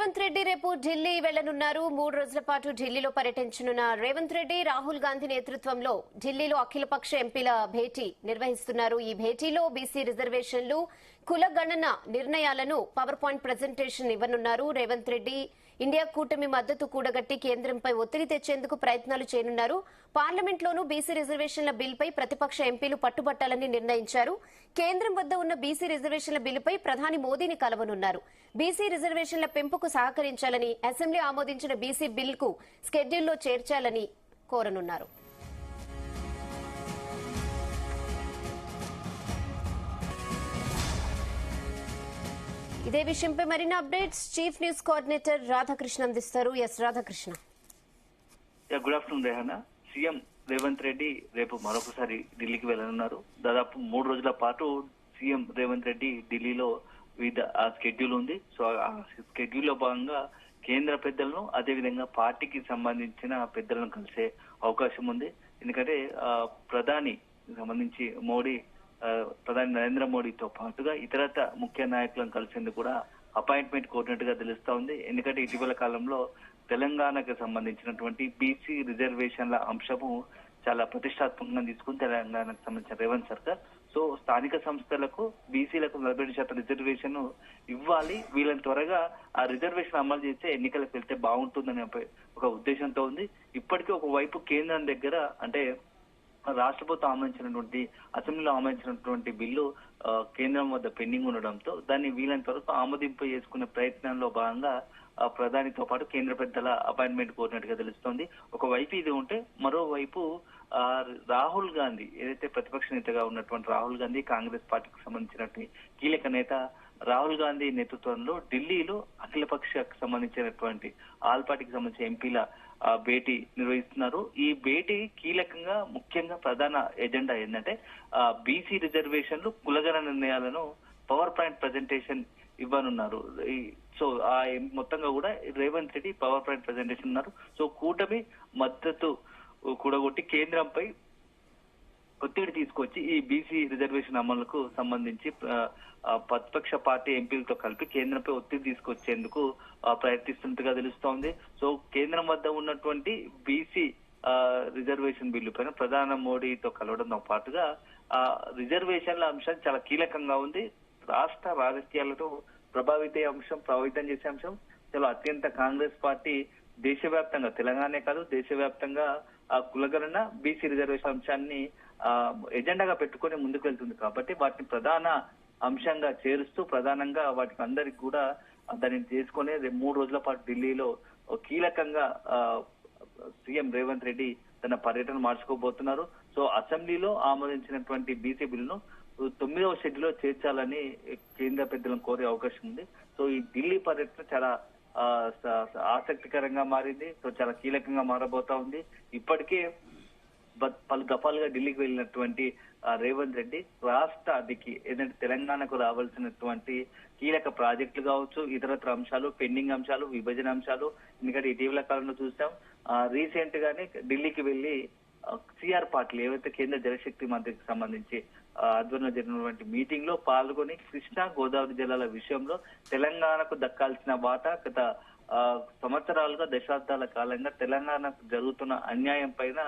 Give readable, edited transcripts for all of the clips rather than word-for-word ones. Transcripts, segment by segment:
రేవంత్ రెడ్డి రేపు ఢిల్లీ వెళ్లనున్నారు. 3 రోజుల పాటు ఢిల్లీలో పర్యటించనున్న రేవంత్ రెడ్డి రాహుల్ గాంధీ నేతృత్వంలో ఢిల్లీలో అఖిలపక్ష ఎంపీల భేటీ నిర్వహిస్తున్నారు. ఈ భేటీలో బీసీ రిజర్వేషన్లు, కుల గణన నిర్ణయాలను పవర్ పాయింట్ ప్రజెంటేషన్ ఇవ్వనున్నారు. రేవంత్ రెడ్డి ఇండియా కూటమి మద్దతు కూడగట్టి కేంద్రంపై ఒత్తిడి తెచ్చేందుకు ప్రయత్నాలు చేయనున్నారు. పార్లమెంట్లోనూ బీసీ రిజర్వేషన్ల బిల్లుపై ప్రతిపక్ష ఎంపీలు పట్టుబట్టాలని నిర్ణయించారు. కేంద్రం వద్ద ఉన్న బీసీ రిజర్వేషన్ల బిల్లుపై ప్రధాని మోదీని కలవనున్నారు. బీసీ రిజర్వేషన్ల పెంపుకు సహకరించాలని, అసెంబ్లీ ఆమోదించిన బీసీ బిల్లుకు స్కెడ్యూల్లో చేర్చాలని కోరనున్నారు. ఇదే విషయంపై మరిన్ని updates chief news coordinator Radhakrishna అందిస్తారు. S Radhakrishna. Good afternoon Rehana. CM Revanth Reddy రేపు మరొకసారి ఢిల్లీకి వెళ్లనున్నారు. దాదాపు 3 రోజుల పాటు సీఎం రేవంత్ రెడ్డి ఢిల్లీలో వివిధ స్కెడ్యూల్ ఉంది. సో ఆ స్కెడ్యూల్ లో భాగంగా కేంద్ర పెద్దలను, అదేవిధంగా పార్టీకి సంబంధించిన పెద్దలను కలిసే అవకాశం ఉంది. ఎందుకంటే ప్రధాని సంబంధించి ప్రధాని నరేంద్ర మోడీతో పాటుగా ఇతరత ముఖ్య నాయకులను కలిసేందుకు కూడా అపాయింట్మెంట్ కోరినట్టుగా తెలుస్తా ఉంది. ఎందుకంటే ఇటీవల కాలంలో తెలంగాణకు సంబంధించినటువంటి బీసీ రిజర్వేషన్ల అంశము చాలా ప్రతిష్టాత్మకంగా తీసుకుని తెలంగాణకు సంబంధించిన రేవంత్ సర్కార్ సో స్థానిక సంస్థలకు బీసీలకు 40% రిజర్వేషన్ ఇవ్వాలి, వీళ్ళని త్వరగా ఆ రిజర్వేషన్ అమలు చేస్తే ఎన్నికలకు వెళ్తే బాగుంటుందనే ఒక ఉద్దేశంతో ఉంది. ఇప్పటికీ ఒకవైపు కేంద్రం దగ్గర అంటే రాష్ట్ర ప్రభుత్వం ఆమోదించినటువంటి అసెంబ్లీలో ఆమోదించినటువంటి బిల్లు కేంద్రం వద్ద పెండింగ్ ఉండడంతో దాన్ని వీలైనంత వరకు ఆమోదింపు చేసుకునే ప్రయత్నంలో భాగంగా ప్రధానితో పాటు కేంద్ర పెద్దల అపాయింట్మెంట్ కోరినట్టుగా తెలుస్తోంది. ఒకవైపు ఇది ఉంటే మరోవైపు రాహుల్ గాంధీ ఏదైతే ప్రతిపక్ష నేతగా ఉన్నటువంటి రాహుల్ గాంధీ, కాంగ్రెస్ పార్టీకి సంబంధించినటువంటి కీలక నేత రాహుల్ గాంధీ నేతృత్వంలో ఢిల్లీలో అఖిలపక్షకు సంబంధించినటువంటి ఆల్ పార్టీకి సంబంధించిన ఎంపీల భేటీ నిర్వహిస్తున్నారు. ఈ భేటీ కీలకంగా ముఖ్యంగా ప్రధాన ఎజెండా ఏంటంటే బీసీ రిజర్వేషన్లు, కులగణ నిర్ణయాలను పవర్ పాయింట్ ప్రజెంటేషన్ ఇవ్వనున్నారు. సో ఆ మొత్తంగా కూడా Revanth Reddy power point presentation ఉన్నారు. సో కూటమి మద్దతు కూడగొట్టి కేంద్రంపై ఒత్తిడి తీసుకొచ్చి ఈ బీసీ రిజర్వేషన్ అమలుకు సంబంధించి ప్రతిపక్ష పార్టీ ఎంపీలతో కలిపి కేంద్రంపై ఒత్తిడి తీసుకొచ్చేందుకు ప్రయత్నిస్తున్నట్టుగా తెలుస్తోంది. సో కేంద్రం వద్ద ఉన్నటువంటి బీసీ రిజర్వేషన్ బిల్లు పైన ప్రధాని మోడీతో కలవడంతో పాటుగా రిజర్వేషన్ల అంశం చాలా కీలకంగా ఉంది. రాష్ట్ర రాజకీయాలతో ప్రభావితం చేసే అంశం చాలా అత్యంత కాంగ్రెస్ పార్టీ దేశవ్యాప్తంగా, తెలంగాణ కాదు దేశవ్యాప్తంగా ఆ కులగణన, బీసీ రిజర్వేషన్ అంశాన్ని ఎజెండాగా పెట్టుకుని ముందుకు వెళ్తుంది. కాబట్టి వాటిని ప్రధాన అంశంగా చేరుస్తూ ప్రధానంగా వాటికి అందరికి కూడా దాన్ని చేసుకుని 3 రోజుల పాటు ఢిల్లీలో కీలకంగా సీఎం రేవంత్ రెడ్డి తన పర్యటన మార్చుకోబోతున్నారు. సో అసెంబ్లీలో ఆమోదించినటువంటి బీసీ బిల్లును 9వ షెడ్యూల్లో చేర్చాలని కేంద్ర పెద్దలను కోరే అవకాశం ఉంది. సో ఈ ఢిల్లీ పర్యటన చాలా ఆసక్తికరంగా మారింది. సో చాలా కీలకంగా మారబోతా ఉంది. ఇప్పటికే పలు దఫాలుగా ఢిల్లీకి వెళ్ళినటువంటి రేవంత్ రెడ్డి రాష్ట్రానికి ఏదంటే తెలంగాణకు రావాల్సినటువంటి కీలక ప్రాజెక్టులు కావచ్చు, ఇతరత్ర అంశాలు, పెండింగ్ అంశాలు, విభజన అంశాలు, ఎందుకంటే ఇటీవల కాలంలో చూసాం రీసెంట్ గానే ఢిల్లీకి వెళ్లి సిఆర్ పాటిల్ ఏవైతే కేంద్ర జలశక్తి మంత్రికి సంబంధించి ఆధ్వర్యంలో జరిగినటువంటి మీటింగ్ లో పాల్గొని కృష్ణా గోదావరి జిల్లాల విషయంలో తెలంగాణకు దక్కాల్సిన వాటా గత సంవత్సరాలుగా, దశాబ్దాల కాలంగా తెలంగాణకు జరుగుతున్న అన్యాయం పైన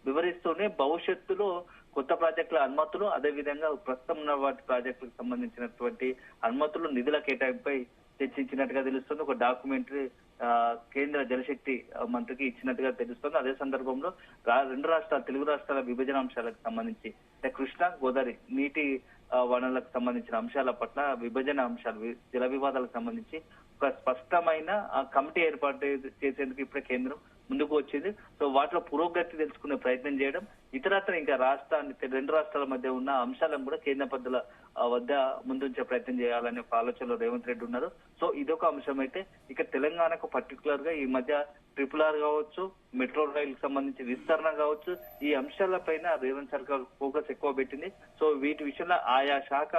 వివరిస్తూనే భవిష్యత్తులో కొత్త ప్రాజెక్టుల అనుమతులు, అదేవిధంగా ప్రస్తుతం ఉన్న వాటి ప్రాజెక్టులకు సంబంధించినటువంటి అనుమతులు, నిధుల కేటాయింపుపై చర్చించినట్టుగా తెలుస్తుంది. ఒక డాక్యుమెంటరీ కేంద్ర జలశక్తి మంత్రికి ఇచ్చినట్టుగా తెలుస్తుంది. అదే సందర్భంలో 2 రాష్ట్రాల, తెలుగు రాష్ట్రాల విభజన అంశాలకు సంబంధించి కృష్ణా గోదావరి నీటి వనరులకు సంబంధించిన అంశాల పట్ల, విభజన అంశాలు, జల వివాదాలకు సంబంధించి ఒక స్పష్టమైన కమిటీ ఏర్పాటు చేసేందుకు ఇప్పుడే కేంద్రం ముందుకు వచ్చింది. సో వాటిలో పురోగతి తెలుసుకునే ప్రయత్నం చేయడం, ఇతరత్ర ఇంకా 2 రాష్ట్రాల మధ్య ఉన్న అంశాలను కూడా కేంద్ర పెద్దల వద్ద ముందుంచే ప్రయత్నం చేయాలనే ఒక ఆలోచనలో రేవంత్ రెడ్డి ఉన్నారు. సో ఇదొక అంశం అయితే, ఇక తెలంగాణకు పర్టికులర్ గా ఈ మధ్య RRR కావచ్చు, మెట్రో రైలు సంబంధించి విస్తరణ కావచ్చు, ఈ అంశాలపైన రేవంత్ సర్కార్ ఫోకస్ ఎక్కువ పెట్టింది. సో వీటి విషయంలో ఆయా శాఖ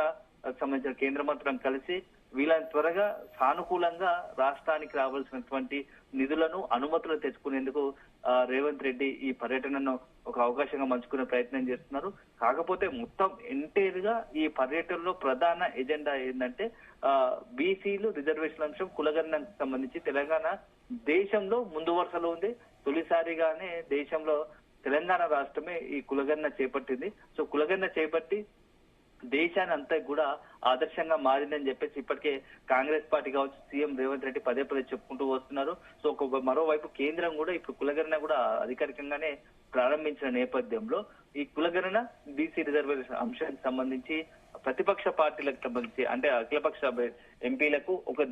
సంబంధించిన కేంద్ర మంత్రులను కలిసి వీళ్ళని త్వరగా సానుకూలంగా రాష్ట్రానికి రావాల్సినటువంటి నిధులను అనుమతులు తెచ్చుకునేందుకు రేవంత్ రెడ్డి ఈ పర్యటనను ఒక అవకాశంగా మలుచుకునే ప్రయత్నం చేస్తున్నారు. కాకపోతే మొత్తం ఎంటైర్ గా ఈ పర్యటనలో ప్రధాన ఎజెండా ఏంటంటే బీసీలు రిజర్వేషన్ అంశం, కులగణనకు సంబంధించి తెలంగాణ దేశంలో ముందు వరుసలో ఉంది. తొలిసారిగానే దేశంలో తెలంగాణ రాష్ట్రమే ఈ కులగణన చేపట్టింది. సో కులగణన చేపట్టి దేశాన్ని అంతా కూడా ఆదర్శంగా మారిందని చెప్పేసి ఇప్పటికే కాంగ్రెస్ పార్టీ కావచ్చు, సీఎం రేవంత్ రెడ్డి పదే పదే చెప్పుకుంటూ వస్తున్నారు. సో మరోవైపు కేంద్రం కూడా ఇప్పుడు కులగణన కూడా అధికారికంగానే ప్రారంభించిన నేపథ్యంలో ఈ కులగణన బీసీ రిజర్వేషన్ అంశానికి సంబంధించి ప్రతిపక్ష పార్టీలకు సంబంధించి అంటే అఖిలపక్ష ఎంపీలకు ఒక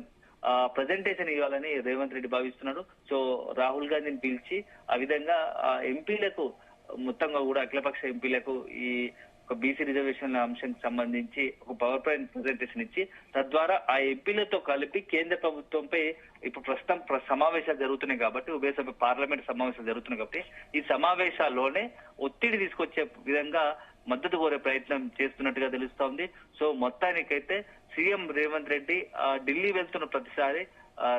ప్రజెంటేషన్ ఇవ్వాలని రేవంత్ రెడ్డి భావిస్తున్నాడు. సో రాహుల్ గాంధీని పిలిచి ఆ విధంగా ఎంపీలకు మొత్తంగా కూడా అఖిలపక్ష ఎంపీలకు ఈ బీసీ రిజర్వేషన్ అంశానికి సంబంధించి ఒక పవర్ పాయింట్ ప్రజెంటేషన్ ఇచ్చి తద్వారా ఆ ఎంపీలతో కలిపి కేంద్ర ప్రభుత్వంపై ఇప్పుడు ప్రస్తుతం సమావేశాలు జరుగుతున్నాయి కాబట్టి ఉభయ సభ పార్లమెంట్ సమావేశాలు జరుగుతున్నాయి కాబట్టి ఈ సమావేశాల్లోనే ఒత్తిడి తీసుకొచ్చే విధంగా మద్దతు కోరే ప్రయత్నం చేస్తున్నట్టుగా తెలుస్తోంది. సో మొత్తానికైతే సీఎం రేవంత్ రెడ్డి ఢిల్లీ వెళ్తున్న ప్రతిసారి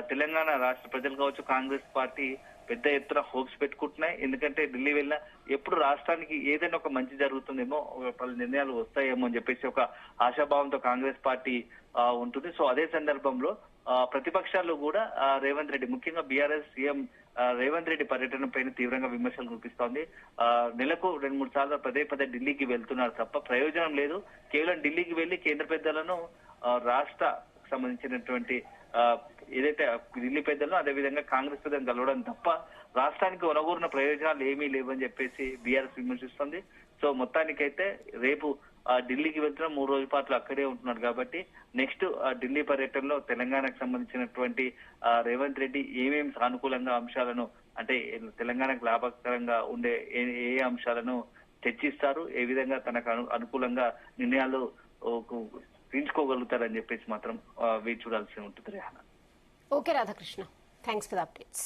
తెలంగాణ రాష్ట్ర ప్రజలు కావచ్చు, కాంగ్రెస్ పార్టీ పెద్ద ఎత్తున హోప్స్ పెట్టుకుంటున్నాయి. ఎందుకంటే ఢిల్లీ వెళ్ళినా ఎప్పుడు రాష్ట్రానికి ఏదైనా ఒక మంచి జరుగుతుందేమో, పలు నిర్ణయాలు వస్తాయేమో అని చెప్పేసి ఒక ఆశాభావంతో కాంగ్రెస్ పార్టీ ఉంటుంది. సో అదే సందర్భంలో ప్రతిపక్షాలు కూడా రేవంత్ రెడ్డి ముఖ్యంగా బీఆర్ఎస్ సీఎం రేవంత్ రెడ్డి పర్యటన పైన తీవ్రంగా విమర్శలు చూపిస్తోంది. నెలకు 2-3 సార్లు పదే పదే ఢిల్లీకి వెళ్తున్నారు తప్ప ప్రయోజనం లేదు. కేవలం ఢిల్లీకి వెళ్లి కేంద్ర పెద్దలను రాష్ట్ర సంబంధించినటువంటి ఏదైతే ఢిల్లీ పెద్దలను అదేవిధంగా కాంగ్రెస్ పెద్దలను కలవడం తప్ప రాష్ట్రానికి ఒనగూరిన ప్రయోజనాలు ఏమీ లేవని చెప్పేసి బీఆర్ఎస్ విమర్శిస్తుంది. సో మొత్తానికైతే రేపు ఢిల్లీకి వెళ్తున్న 3 రోజుల పాటు అక్కడే ఉంటున్నారు కాబట్టి నెక్స్ట్ ఢిల్లీ పర్యటనలో తెలంగాణకు సంబంధించినటువంటి రేవంత్ రెడ్డి ఏమేమి సానుకూలంగా అంశాలను అంటే తెలంగాణకు లాభకరంగా ఉండే ఏ అంశాలను చర్చిస్తారు, ఏ విధంగా తనకు అనుకూలంగా నిర్ణయాలు తీర్చుకోగలుగుతారని చెప్పేసి మాత్రం వేచి చూడాల్సి ఉంటుంది. Okay Radhakrishna, thanks for the updates.